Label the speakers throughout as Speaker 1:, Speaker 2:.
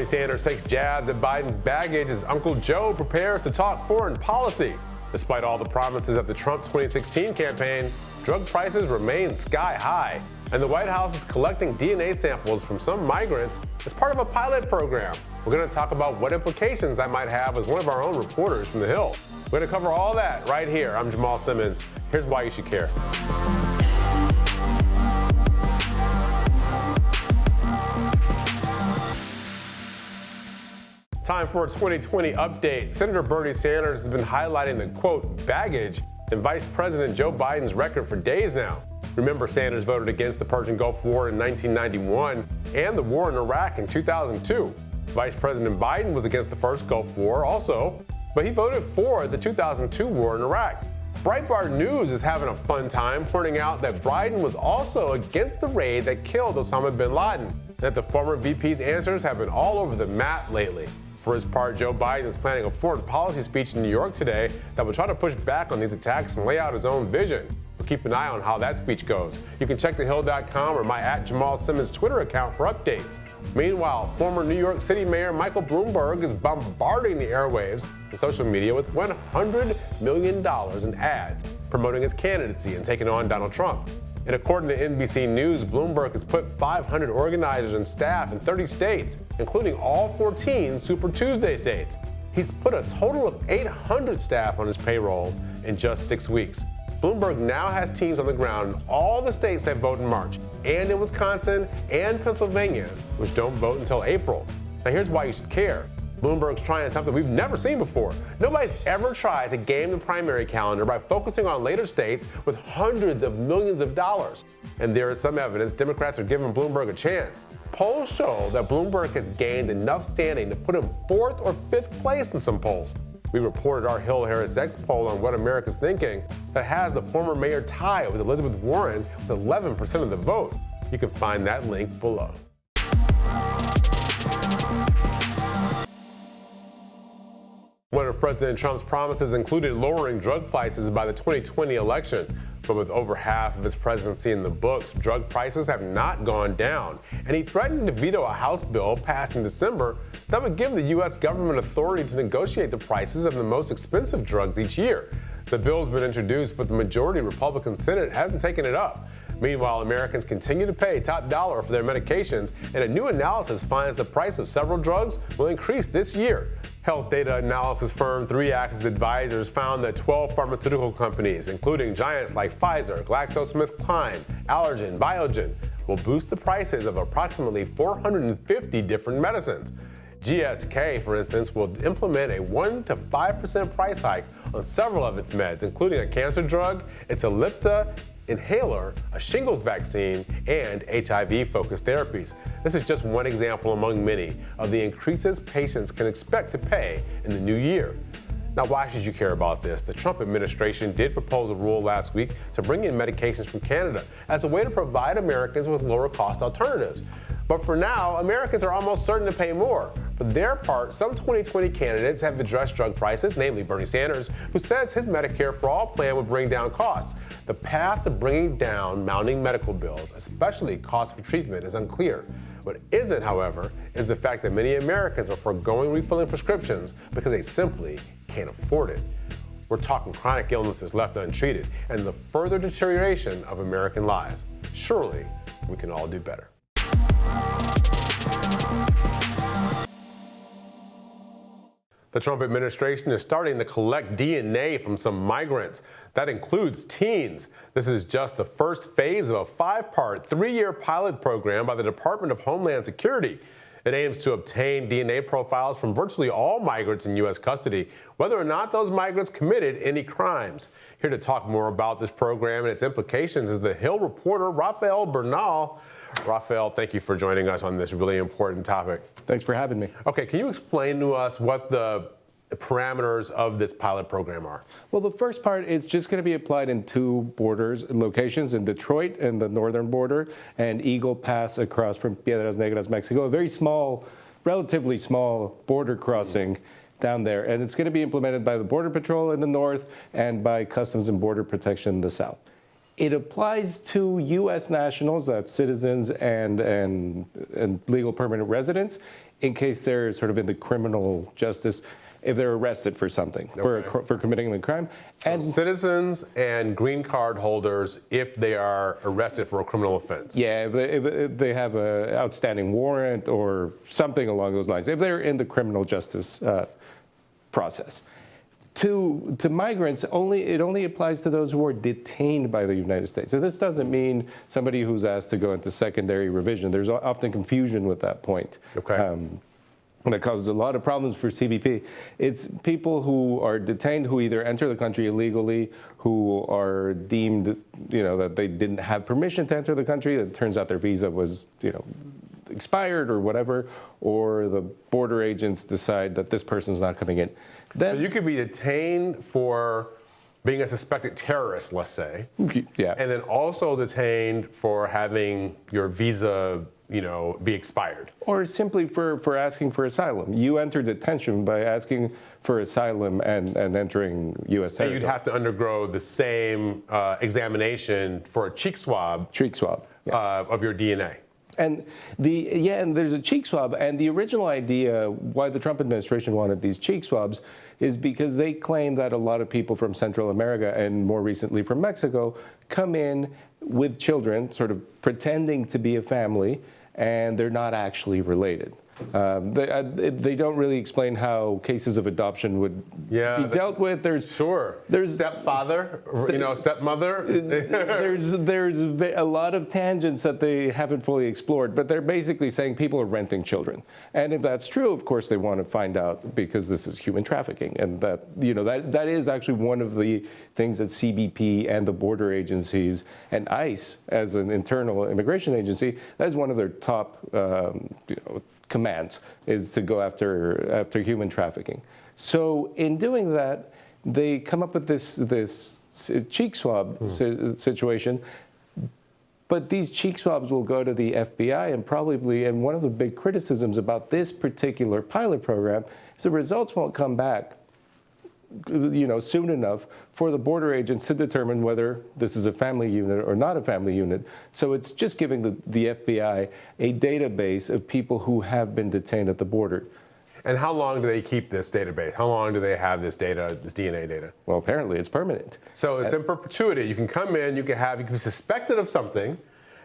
Speaker 1: Bernie Sanders takes jabs at Biden's baggage as Uncle Joe prepares to talk foreign policy. Despite all the promises of the Trump 2016 campaign, drug prices remain sky high. And the White House is collecting DNA samples from some migrants as part of a pilot program. We're going to talk about what implications that might have with one of our own reporters from the Hill. We're going to cover all that right here. I'm Jamal Simmons. Here's why you should care. Time for a 2020 update. Senator Bernie Sanders has been highlighting the, quote, baggage in Vice President Joe Biden's record for days now. Remember, Sanders voted against the Persian Gulf War in 1991 and the war in Iraq in 2002. Vice President Biden was against the first Gulf War also, but he voted for the 2002 war in Iraq. Breitbart News is having a fun time pointing out that Biden was also against the raid that killed Osama bin Laden, and that the former VP's answers have been all over the map lately. For his part, Joe Biden is planning a foreign policy speech in New York today that will try to push back on these attacks and lay out his own vision. We'll keep an eye on how that speech goes. You can check thehill.com or my @Jamal Simmons Twitter account for updates. Meanwhile, former New York City Mayor Michael Bloomberg is bombarding the airwaves and social media with $100 million in ads promoting his candidacy and taking on Donald Trump. And according to NBC News, Bloomberg has put 500 organizers and staff in 30 states, including all 14 Super Tuesday states. He's put a total of 800 staff on his payroll in just 6 weeks. Bloomberg now has teams on the ground in all the states that vote in March, and in Wisconsin and Pennsylvania, which don't vote until April. Now here's why you should care. Bloomberg's trying something we've never seen before. Nobody's ever tried to game the primary calendar by focusing on later states with hundreds of millions of dollars. And there is some evidence Democrats are giving Bloomberg a chance. Polls show that Bloomberg has gained enough standing to put him 4th or 5th place in some polls. We reported our Hill Harris X poll on What America's Thinking that has the former mayor tied with Elizabeth Warren with 11% of the vote. You can find that link below. One of President Trump's promises included lowering drug prices by the 2020 election. But with over half of his presidency in the books, drug prices have not gone down. And he threatened to veto a House bill passed in December that would give the U.S. government authority to negotiate the prices of the most expensive drugs each year. The bill's been introduced, but the majority Republican Senate hasn't taken it up. Meanwhile, Americans continue to pay top dollar for their medications, and a new analysis finds the price of several drugs will increase this year. Health data analysis firm 3Axis Advisors found that 12 pharmaceutical companies, including giants like Pfizer, GlaxoSmithKline, Allergan, Biogen, will boost the prices of approximately 450 different medicines. GSK, for instance, will implement a 1 to 5% price hike on several of its meds, including a cancer drug, its Ellipta inhaler, a shingles vaccine, and HIV-focused therapies. This is just one example among many of the increases patients can expect to pay in the new year. Now, why should you care about this? The Trump administration did propose a rule last week to bring in medications from Canada as a way to provide Americans with lower-cost alternatives. But for now, Americans are almost certain to pay more. For their part, some 2020 candidates have addressed drug prices, namely Bernie Sanders, who says his Medicare for All plan would bring down costs. The path to bringing down mounting medical bills, especially cost of treatment, is unclear. What isn't, however, is the fact that many Americans are foregoing refilling prescriptions because they simply can't afford it. We're talking chronic illnesses left untreated and the further deterioration of American lives. Surely, we can all do better. The Trump administration is starting to collect DNA from some migrants. That includes teens. This is just the first phase of a 5-part, 3-year pilot program by the Department of Homeland Security. It aims to obtain DNA profiles from virtually all migrants in U.S. custody, whether or not those migrants committed any crimes. Here to talk more about this program and its implications is the Hill reporter, Rafael Bernal. Rafael, thank you for joining us on this really important topic.
Speaker 2: Thanks for having me.
Speaker 1: Okay, can you explain to us what the parameters of this pilot program are?
Speaker 2: Well, the first part is just going to be applied in 2 locations in Detroit and the northern border, and Eagle Pass across from Piedras Negras, Mexico, a very small, relatively small border crossing down there. And it's going to be implemented by the Border Patrol in the north and by Customs and Border Protection in the south. It applies to U.S. nationals, that's citizens and legal permanent residents, in case they're sort of in the criminal justice, if they're arrested for something, for committing a crime.
Speaker 1: And citizens and green card holders, if they are arrested for a criminal offense.
Speaker 2: Yeah, if they have an outstanding warrant or something along those lines, if they're in the criminal justice process. To migrants, it only applies to those who are detained by the United States. So this doesn't mean somebody who's asked to go into secondary revision. There's often confusion with that point.
Speaker 1: Okay.
Speaker 2: And it causes a lot of problems for CBP. It's people who are detained who either enter the country illegally, who are deemed, that they didn't have permission to enter the country. It turns out their visa was, expired or whatever, or the border agents decide that this person's not coming in.
Speaker 1: So you could be detained for being a suspected terrorist, let's say.
Speaker 2: Yeah.
Speaker 1: And then also detained for having your visa, be expired.
Speaker 2: Or simply for asking for asylum. You enter detention by asking for asylum and entering U.S. territory.
Speaker 1: And you'd have to undergo the same examination for a cheek swab.
Speaker 2: Yeah.
Speaker 1: Of your DNA.
Speaker 2: And there's a cheek swab, and the original idea why the Trump administration wanted these cheek swabs is because they claim that a lot of people from Central America and more recently from Mexico come in with children, sort of pretending to be a family, and they're not actually related. They don't really explain how cases of adoption would be dealt with. There's
Speaker 1: stepfather, stepmother.
Speaker 2: there's a lot of tangents that they haven't fully explored, but they're basically saying people are renting children. And if that's true, of course, they want to find out because this is human trafficking, and that is actually one of the things that CBP and the border agencies and ICE as an internal immigration agency, that is one of their top commands, is to go after human trafficking. So in doing that, they come up with this cheek swab situation. But these cheek swabs will go to the FBI, and one of the big criticisms about this particular pilot program is the results won't come back soon enough for the border agents to determine whether this is a family unit or not a family unit. So it's just giving the FBI a database of people who have been detained at the border.
Speaker 1: And how long do they keep this database? How long do they have this data, this DNA data?
Speaker 2: Well, apparently it's permanent.
Speaker 1: So it's in perpetuity. You can come in, you can be suspected of something,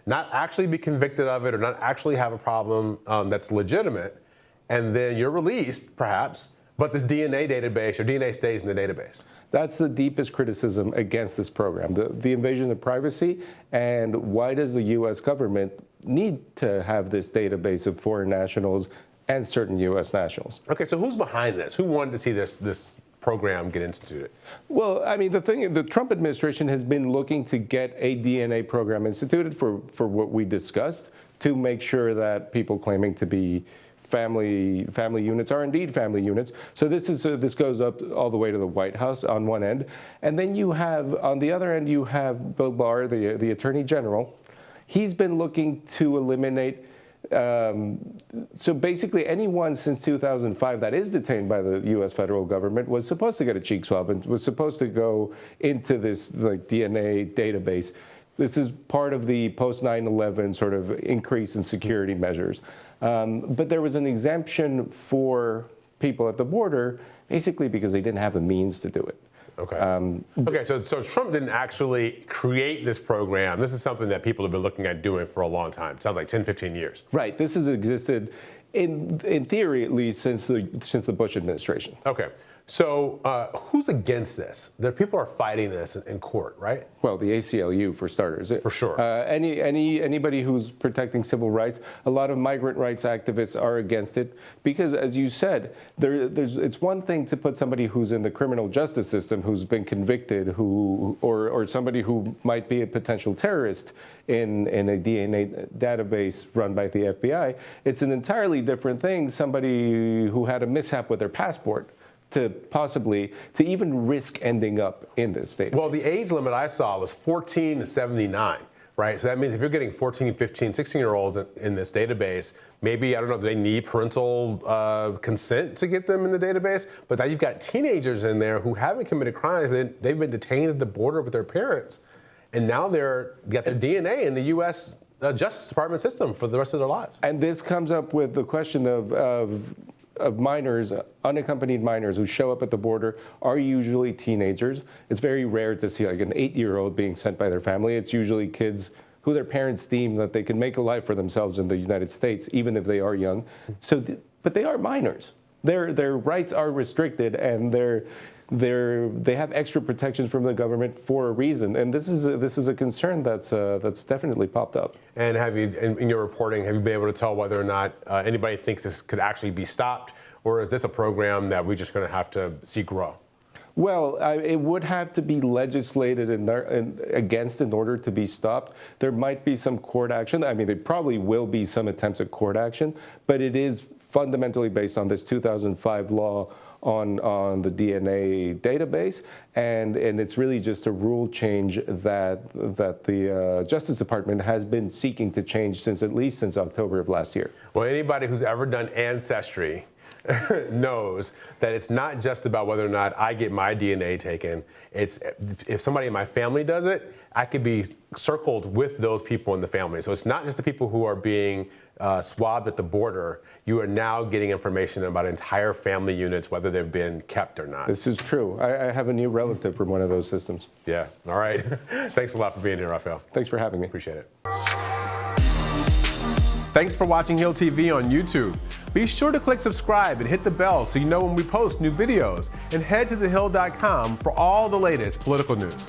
Speaker 1: not actually be convicted of it or not actually have a problem that's legitimate, and then you're released, perhaps, but this DNA database, your DNA stays in the database.
Speaker 2: That's the deepest criticism against this program, the invasion of privacy, and why does the U.S. government need to have this database of foreign nationals and certain U.S. nationals?
Speaker 1: Okay, so who's behind this? Who wanted to see this program get instituted?
Speaker 2: Well, I mean, the Trump administration has been looking to get a DNA program instituted for what we discussed, to make sure that people claiming to be family units are indeed family units. So this goes up all the way to the White House on one end, and then you have on the other end you have Bill Barr, the Attorney General. He's been looking to eliminate. So basically, anyone since 2005 that is detained by the U.S. federal government was supposed to get a cheek swab and was supposed to go into this DNA database. This is part of the post 9/11 sort of increase in security measures. But there was an exemption for people at the border, basically because they didn't have the means to do it.
Speaker 1: Okay. So Trump didn't actually create this program. This is something that people have been looking at doing for a long time. It sounds like 10, 15 years.
Speaker 2: Right. This has existed, in theory at least, since the Bush administration.
Speaker 1: Okay. So who's against this? People are fighting this in court, right?
Speaker 2: Well, the ACLU, for starters.
Speaker 1: For sure.
Speaker 2: Anybody who's protecting civil rights, a lot of migrant rights activists are against it because, as you said, it's one thing to put somebody who's in the criminal justice system, who's been convicted, or somebody who might be a potential terrorist in a DNA database run by the FBI. It's an entirely different thing, somebody who had a mishap with their passport, to even risk ending up in this database.
Speaker 1: Well, the age limit I saw was 14 to 79, right? So that means if you're getting 14, 15, 16-year-olds in this database, maybe, I don't know, do they need parental consent to get them in the database? But now you've got teenagers in there who haven't committed crimes. They've been detained at the border with their parents. and now they're got their DNA in the U.S. Justice Department system for the rest of their lives.
Speaker 2: And this comes up with the question of minors, unaccompanied minors who show up at the border are usually teenagers. It's very rare to see like an 8-year-old being sent by their family. It's usually kids who their parents deem that they can make a life for themselves in the United States, even if they are young. But they are minors. Their rights are restricted, and they have extra protections from the government for a reason. And this is a concern that's definitely popped up.
Speaker 1: And have you, in your reporting, have you been able to tell whether or not anybody thinks this could actually be stopped, or is this a program that we're just going to have to see grow?
Speaker 2: Well, it would have to be legislated against in order to be stopped. There might be some court action. I mean, there probably will be some attempts at court action, but it is fundamentally based on this 2005 law on the DNA database, and it's really just a rule change that the Justice Department has been seeking to change at least since October of last year.
Speaker 1: Well, anybody who's ever done Ancestry knows that it's not just about whether or not I get my DNA taken. It's if somebody in my family does it, I could be circled with those people in the family. So it's not just the people who are being swabbed at the border. You are now getting information about entire family units, whether they've been kept or not.
Speaker 2: This is true. I have a new relative from one of those systems.
Speaker 1: Yeah. All right. Thanks a lot for being here, Rafael.
Speaker 2: Thanks for having me.
Speaker 1: Appreciate it. Thanks for watching Hill TV on YouTube. Be sure to click subscribe and hit the bell so you know when we post new videos. And head to thehill.com for all the latest political news.